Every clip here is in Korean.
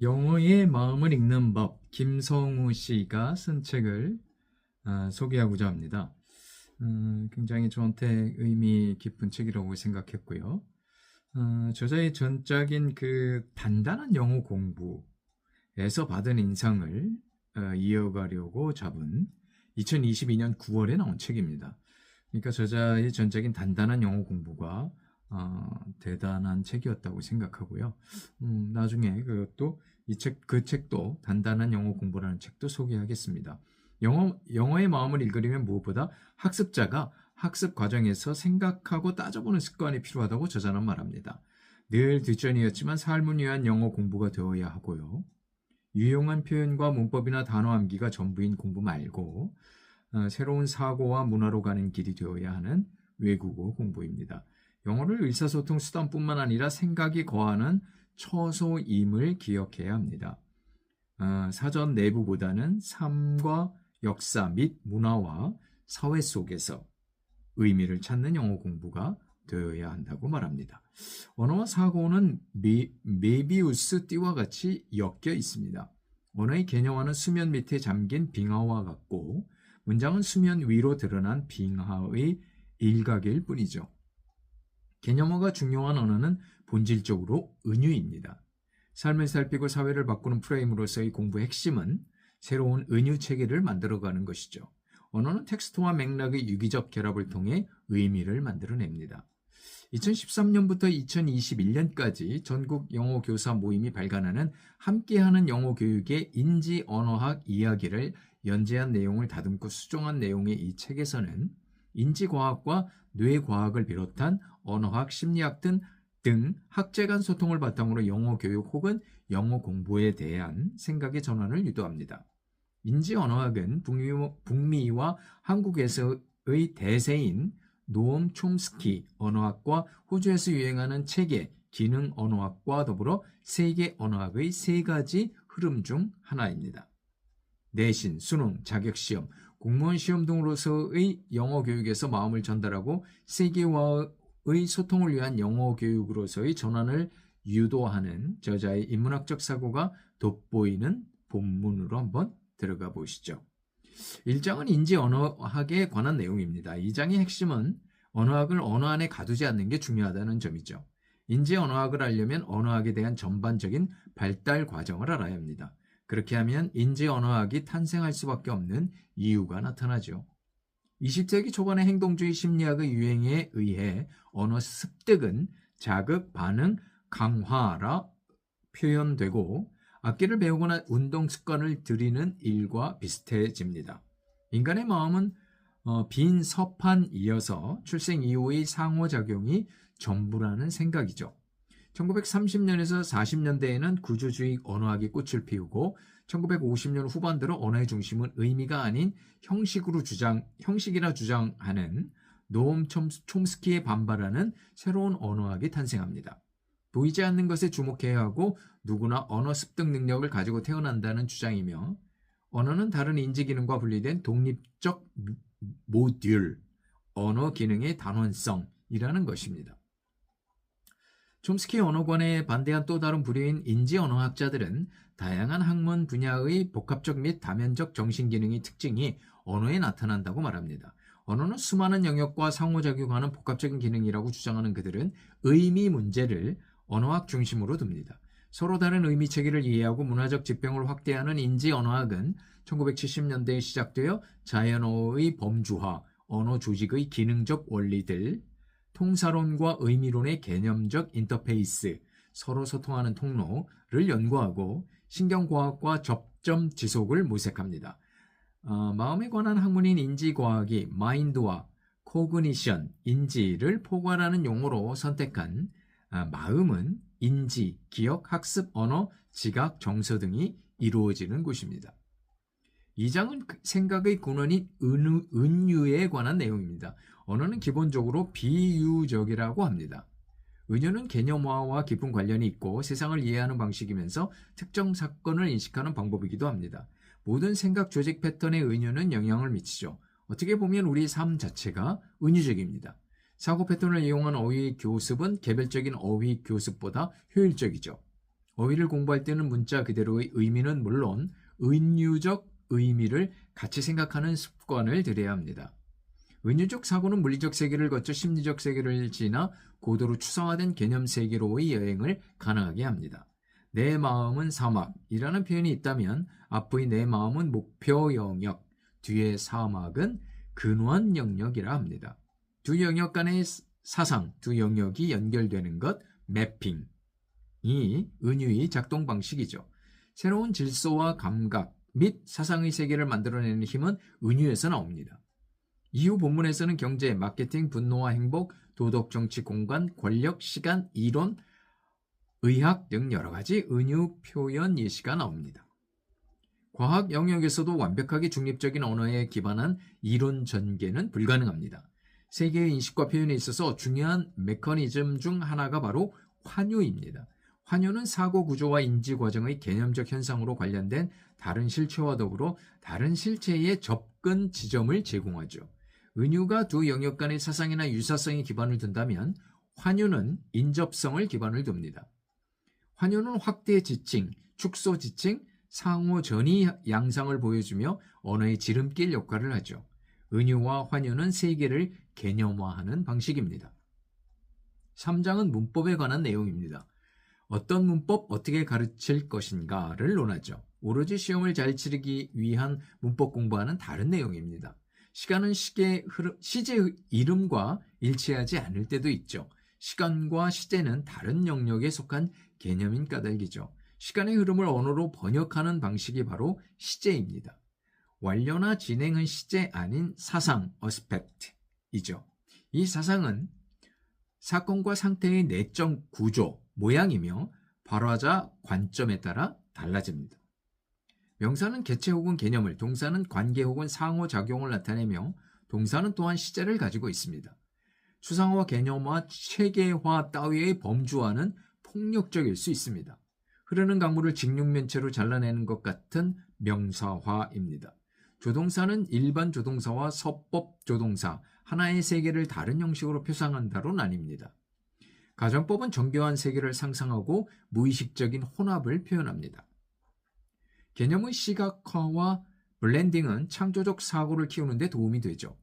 영어의 마음을 읽는 법, 김성우 씨가 쓴 책을 소개하고자 합니다. 굉장히 저한테 의미 깊은 책이라고 생각했고요. 저자의 전작인 그 단단한 영어 공부에서 받은 인상을 이어가려고 잡은 2022년 9월에 나온 책입니다. 그러니까 저자의 전작인 단단한 영어 공부가 대단한 책이었다고 생각하고요. 나중에 그것도 그 책도 단단한 영어 공부라는 책도 소개하겠습니다. 영어의 마음을 읽으려면 무엇보다 학습자가 학습 과정에서 생각하고 따져보는 습관이 필요하다고 저자는 말합니다. 늘 뒷전이었지만 삶을 위한 영어 공부가 되어야 하고요. 유용한 표현과 문법이나 단어 암기가 전부인 공부 말고 새로운 사고와 문화로 가는 길이 되어야 하는 외국어 공부입니다. 영어를 의사소통 수단뿐만 아니라 생각이 거하는 처소임을 기억해야 합니다. 사전 내부보다는 삶과 역사 및 문화와 사회 속에서 의미를 찾는 영어 공부가 되어야 한다고 말합니다. 언어와 사고는 메비우스 띠와 같이 엮여 있습니다. 언어의 개념화는 수면 밑에 잠긴 빙하와 같고 문장은 수면 위로 드러난 빙하의 일각일 뿐이죠. 개념화가 중요한 언어는 본질적으로 은유입니다. 삶을 살피고 사회를 바꾸는 프레임으로서의 공부의 핵심은 새로운 은유 체계를 만들어가는 것이죠. 언어는 텍스트와 맥락의 유기적 결합을 통해 의미를 만들어냅니다. 2013년부터 2021년까지 전국 영어 교사 모임이 발간하는 함께하는 영어 교육의 인지 언어학 이야기를 연재한 내용을 다듬고 수정한 내용의 이 책에서는 인지과학과 뇌과학을 비롯한 언어학, 심리학 등 학제 간 소통을 바탕으로 영어 교육 혹은 영어 공부에 대한 생각의 전환을 유도합니다. 인지 언어학은 북미와 한국에서의 대세인 노엄 촘스키 언어학과 호주에서 유행하는 체계, 기능 언어학과 더불어 세계 언어학의 세 가지 흐름 중 하나입니다. 내신, 수능, 자격시험, 공무원 시험 등으로서의 영어 교육에서 마음을 전달하고 세계와의 소통을 위한 영어 교육으로서의 전환을 유도하는 저자의 인문학적 사고가 돋보이는 본문으로 한번 들어가 보시죠. 1장은 인지 언어학에 관한 내용입니다. 2장의 핵심은 언어학을 언어 안에 가두지 않는 게 중요하다는 점이죠. 인지 언어학을 알려면 언어학에 대한 전반적인 발달 과정을 알아야 합니다. 그렇게 하면 인지 언어학이 탄생할 수밖에 없는 이유가 나타나죠. 20세기 초반의 행동주의 심리학의 유행에 의해 언어 습득은 자극, 반응, 강화라 표현되고 악기를 배우거나 운동 습관을 들이는 일과 비슷해집니다. 인간의 마음은 빈 서판이어서 출생 이후의 상호작용이 전부라는 생각이죠. 1930년에서 40년대에는 구조주의 언어학이 꽃을 피우고 1950년 후반 들어 언어의 중심은 의미가 아닌 형식이라 주장하는 노엄 촘스키에 반발하는 새로운 언어학이 탄생합니다. 보이지 않는 것에 주목해야 하고 누구나 언어 습득 능력을 가지고 태어난다는 주장이며 언어는 다른 인지 기능과 분리된 독립적 모듈, 언어 기능의 단원성이라는 것입니다. 촘스키 언어관에 반대한 또 다른 부류인 인지 언어학자들은 다양한 학문 분야의 복합적 및 다면적 정신기능의 특징이 언어에 나타난다고 말합니다. 언어는 수많은 영역과 상호작용하는 복합적인 기능이라고 주장하는 그들은 의미 문제를 언어학 중심으로 둡니다. 서로 다른 의미 체계를 이해하고 문화적 지평을 확대하는 인지 언어학은 1970년대에 시작되어 자연어의 범주화, 언어 조직의 기능적 원리들, 통사론과 의미론의 개념적 인터페이스, 서로 소통하는 통로를 연구하고 신경과학과 접점 지속을 모색합니다. 마음에 관한 학문인 인지과학이 마인드와 코그니션, 인지를 포괄하는 용어로 선택한 마음은 인지, 기억, 학습, 언어, 지각, 정서 등이 이루어지는 곳입니다. 2장은 생각의 근원인 은유에 관한 내용입니다. 언어는 기본적으로 비유적이라고 합니다. 은유는 개념화와 깊은 관련이 있고 세상을 이해하는 방식이면서 특정 사건을 인식하는 방법이기도 합니다. 모든 생각 조직 패턴의 은유는 영향을 미치죠. 어떻게 보면 우리 삶 자체가 은유적입니다. 사고 패턴을 이용한 어휘 교습은 개별적인 어휘 교습보다 효율적이죠. 어휘를 공부할 때는 문자 그대로의 의미는 물론 은유적 의미를 같이 생각하는 습관을 들여야 합니다. 은유적 사고는 물리적 세계를 거쳐 심리적 세계를 지나 고도로 추상화된 개념 세계로의 여행을 가능하게 합니다. 내 마음은 사막이라는 표현이 있다면 앞의 내 마음은 목표 영역, 뒤의 사막은 근원 영역이라 합니다. 두 영역 간의 사상, 두 영역이 연결되는 것, 매핑이 은유의 작동 방식이죠. 새로운 질서와 감각 및 사상의 세계를 만들어내는 힘은 은유에서 나옵니다. 이후 본문에서는 경제, 마케팅, 분노와 행복, 도덕, 정치, 공간, 권력, 시간, 이론, 의학 등 여러 가지 은유 표현 예시가 나옵니다. 과학 영역에서도 완벽하게 중립적인 언어에 기반한 이론 전개는 불가능합니다. 세계의 인식과 표현에 있어서 중요한 메커니즘 중 하나가 바로 환유입니다. 환유는 사고 구조와 인지 과정의 개념적 현상으로 관련된 다른 실체와 더불어 다른 실체의 접근 지점을 제공하죠. 은유가 두 영역 간의 사상이나 유사성에 기반을 둔다면 환유는 인접성을 기반을 둡니다. 환유는 확대 지칭, 축소 지칭, 상호 전이 양상을 보여주며 언어의 지름길 역할을 하죠. 은유와 환유는 세계를 개념화하는 방식입니다. 3장은 문법에 관한 내용입니다. 어떤 문법, 어떻게 가르칠 것인가를 논하죠. 오로지 시험을 잘 치르기 위한 문법 공부와는 다른 내용입니다. 시간은 시제의 이름과 일치하지 않을 때도 있죠. 시간과 시제는 다른 영역에 속한 개념인 까닭이죠. 시간의 흐름을 언어로 번역하는 방식이 바로 시제입니다. 완료나 진행은 시제 아닌 사상, 어스펙트이죠. 이 사상은 사건과 상태의 내적 구조, 모양이며 발화자 관점에 따라 달라집니다. 명사는 개체 혹은 개념을, 동사는 관계 혹은 상호작용을 나타내며 동사는 또한 시제를 가지고 있습니다. 추상화와 개념화, 체계화 따위의 범주화는 폭력적일 수 있습니다. 흐르는 강물을 직육면체로 잘라내는 것 같은 명사화입니다. 조동사는 일반 조동사와 서법 조동사, 하나의 세계를 다른 형식으로 표상한다로 나뉩니다. 가정법은 정교한 세계를 상상하고 무의식적인 혼합을 표현합니다. 개념의 시각화와 블렌딩은 창조적 사고를 키우는 데 도움이 되죠.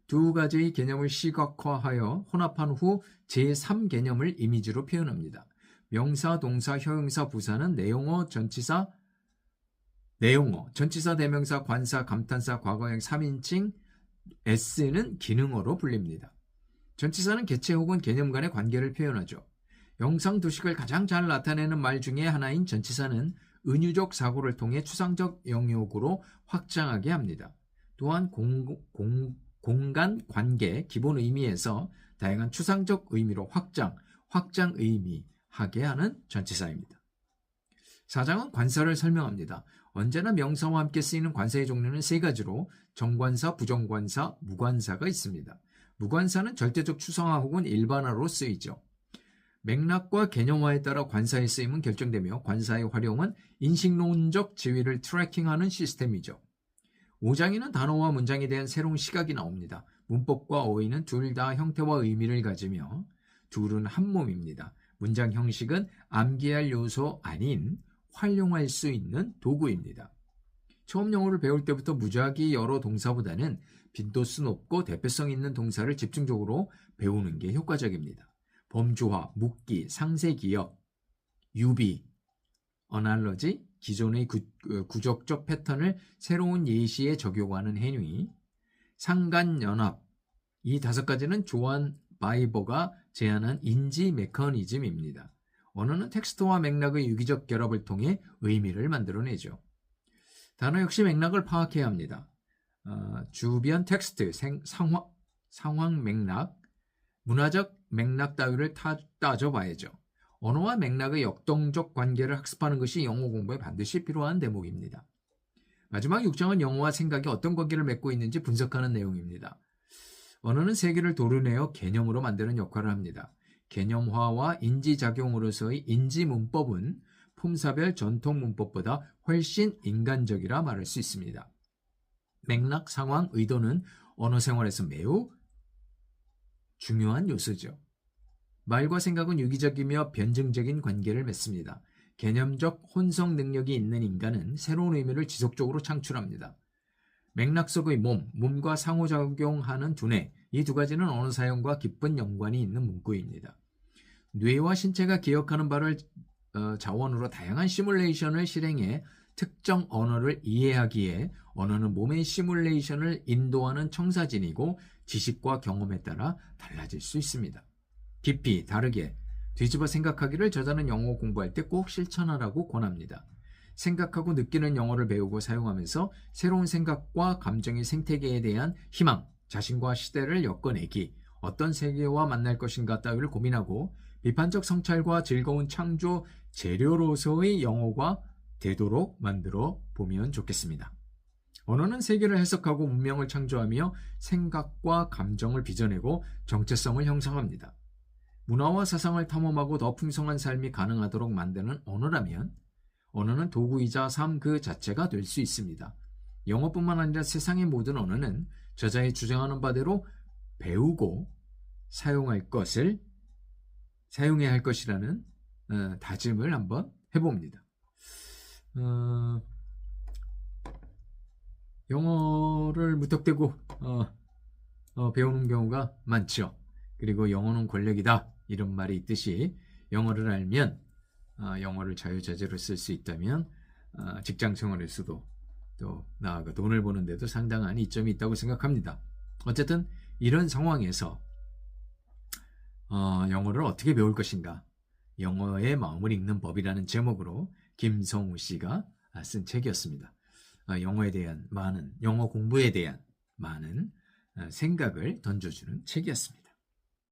두 가지의 개념을 시각화하여 혼합한 후 제3개념을 이미지로 표현합니다. 명사, 동사, 형용사, 부사는 내용어, 전치사, 대명사, 관사, 감탄사, 과거형 3인칭, S는 기능어로 불립니다. 전치사는 개체 혹은 개념 간의 관계를 표현하죠. 영상 도식을 가장 잘 나타내는 말 중에 하나인 전치사는 은유적 사고를 통해 추상적 영역으로 확장하게 합니다. 또한 공간 관계 기본 의미에서 다양한 추상적 의미로 확장 의미하게 하는 전치사입니다. 4장은 관사를 설명합니다. 언제나 명사와 함께 쓰이는 관사의 종류는 세 가지로 정관사, 부정관사, 무관사가 있습니다. 무관사는 절대적 추상화 혹은 일반화로 쓰이죠. 맥락과 개념화에 따라 관사의 쓰임은 결정되며 관사의 활용은 인식론적 지위를 트래킹하는 시스템이죠. 5장에는 단어와 문장에 대한 새로운 시각이 나옵니다. 문법과 어휘는 둘 다 형태와 의미를 가지며 둘은 한 몸입니다. 문장 형식은 암기할 요소 아닌 활용할 수 있는 도구입니다. 처음 영어를 배울 때부터 무작위 여러 동사보다는 빈도수 높고 대표성 있는 동사를 집중적으로 배우는 게 효과적입니다. 범주화, 묶기, 상세기억, 유비, 어날러지, 기존의 구적적 패턴을 새로운 예시에 적용하는 행위, 상관연합, 이 5가지는 조한 바이버가 제안한 인지 메커니즘입니다. 언어는 텍스트와 맥락의 유기적 결합을 통해 의미를 만들어내죠. 단어 역시 맥락을 파악해야 합니다. 주변 텍스트, 상황 맥락, 문화적 맥락 따위를 따져봐야죠. 언어와 맥락의 역동적 관계를 학습하는 것이 영어 공부에 반드시 필요한 대목입니다. 마지막 6장은 영어와 생각이 어떤 관계를 맺고 있는지 분석하는 내용입니다. 언어는 세계를 도려내어 개념으로 만드는 역할을 합니다. 개념화와 인지작용으로서의 인지문법은 품사별 전통 문법보다 훨씬 인간적이라 말할 수 있습니다. 맥락, 상황, 의도는 언어 생활에서 매우 중요한 요소죠. 말과 생각은 유기적이며 변증적인 관계를 맺습니다. 개념적 혼성 능력이 있는 인간은 새로운 의미를 지속적으로 창출합니다. 맥락 속의 몸과 상호작용하는 두뇌, 이 두 가지는 언어 사용과 깊은 연관이 있는 문구입니다. 뇌와 신체가 기억하는 바를 자원으로 다양한 시뮬레이션을 실행해 특정 언어를 이해하기에 언어는 몸의 시뮬레이션을 인도하는 청사진이고 지식과 경험에 따라 달라질 수 있습니다. 깊이, 다르게, 뒤집어 생각하기를 저자는 영어 공부할 때 꼭 실천하라고 권합니다. 생각하고 느끼는 영어를 배우고 사용하면서 새로운 생각과 감정의 생태계에 대한 희망, 자신과 시대를 엮어내기, 어떤 세계와 만날 것인가 따위를 고민하고 비판적 성찰과 즐거운 창조 재료로서의 영어가 되도록 만들어 보면 좋겠습니다. 언어는 세계를 해석하고 문명을 창조하며 생각과 감정을 빚어내고 정체성을 형성합니다. 문화와 사상을 탐험하고 더 풍성한 삶이 가능하도록 만드는 언어라면 언어는 도구이자 삶 그 자체가 될 수 있습니다. 영어뿐만 아니라 세상의 모든 언어는 저자의 주장하는 바대로 배우고 사용해야 할 것이라는 다짐을 한번 해봅니다. 영어를 무턱대고 배우는 경우가 많죠. 그리고 영어는 권력이다 이런 말이 있듯이 영어를 알면 영어를 자유자재로 쓸 수 있다면 직장 생활에서도 또 나아가 돈을 버는 데도 상당한 이점이 있다고 생각합니다. 어쨌든 이런 상황에서 영어를 어떻게 배울 것인가, 영어의 마음을 읽는 법이라는 제목으로 김성우 씨가 쓴 책이었습니다. 영어 공부에 대한 많은 생각을 던져주는 책이었습니다.